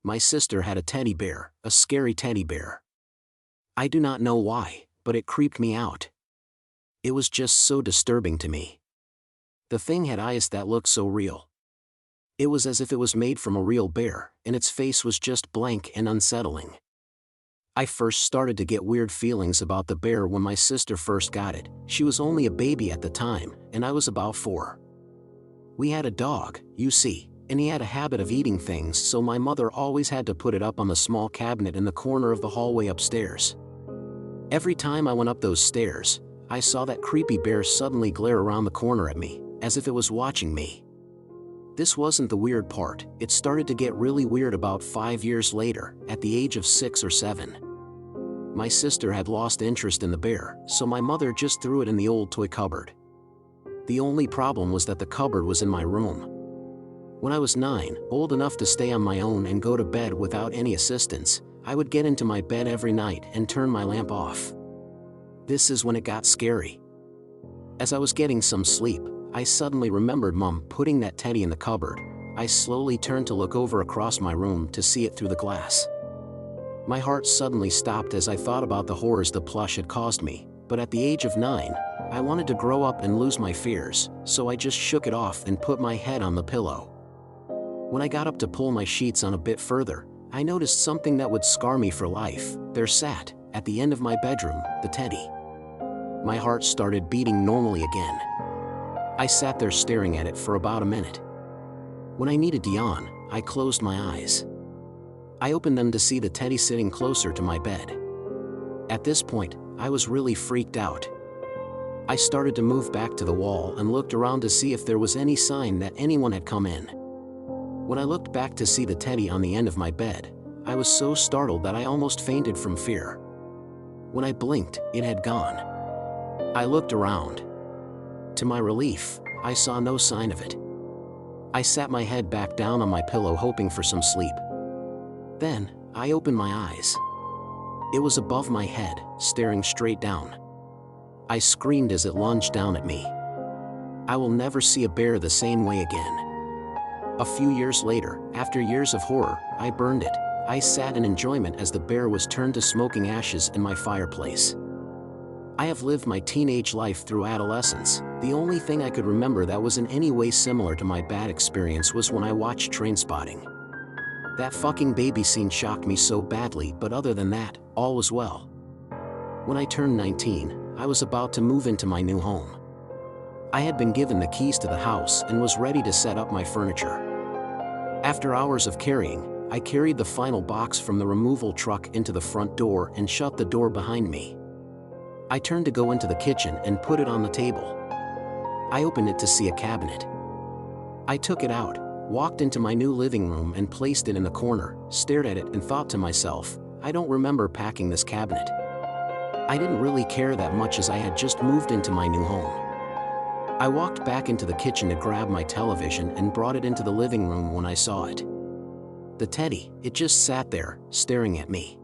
My sister had a teddy bear, a scary teddy bear. I do not know why, but it creeped me out. It was just so disturbing to me. The thing had eyes that looked so real. It was as if it was made from a real bear, and its face was just blank and unsettling. I first started to get weird feelings about the bear when my sister first got it. She was only a baby at the time, and I was about 4. We had a dog, you see, and he had a habit of eating things, so my mother always had to put it up on the small cabinet in the corner of the hallway upstairs. Every time I went up those stairs, I saw that creepy bear suddenly glare around the corner at me, as if it was watching me. This wasn't the weird part. It started to get really weird about 5 years later, at the age of 6 or 7. My sister had lost interest in the bear, so my mother just threw it in the old toy cupboard. The only problem was that the cupboard was in my room. When I was 9, old enough to stay on my own and go to bed without any assistance, I would get into my bed every night and turn my lamp off. This is when it got scary. As I was getting some sleep, I suddenly remembered Mom putting that teddy in the cupboard. I slowly turned to look over across my room to see it through the glass. My heart suddenly stopped as I thought about the horrors the plush had caused me, but at the age of 9, I wanted to grow up and lose my fears, so I just shook it off and put my head on the pillow. When I got up to pull my sheets on a bit further, I noticed something that would scar me for life. There sat, at the end of my bedroom, the teddy. My heart started beating normally again. I sat there staring at it for about a minute. When I needed to yawn, I closed my eyes. I opened them to see the teddy sitting closer to my bed. At this point, I was really freaked out. I started to move back to the wall and looked around to see if there was any sign that anyone had come in. When I looked back to see the teddy on the end of my bed, I was so startled that I almost fainted from fear. When I blinked, it had gone. I looked around. To my relief, I saw no sign of it. I sat my head back down on my pillow hoping for some sleep. Then, I opened my eyes. It was above my head, staring straight down. I screamed as it lunged down at me. I will never see a bear the same way again. A few years later, after years of horror, I burned it. I sat in enjoyment as the bear was turned to smoking ashes in my fireplace. I have lived my teenage life through adolescence. The only thing I could remember that was in any way similar to my bad experience was when I watched Trainspotting. That fucking baby scene shocked me so badly, but other than that, all was well. When I turned 19, I was about to move into my new home. I had been given the keys to the house and was ready to set up my furniture. After hours of carrying, I carried the final box from the removal truck into the front door and shut the door behind me. I turned to go into the kitchen and put it on the table. I opened it to see a cabinet. I took it out, walked into my new living room and placed it in the corner, stared at it and thought to myself, I don't remember packing this cabinet. I didn't really care that much as I had just moved into my new home. I walked back into the kitchen to grab my television and brought it into the living room when I saw it. The teddy, it just sat there, staring at me.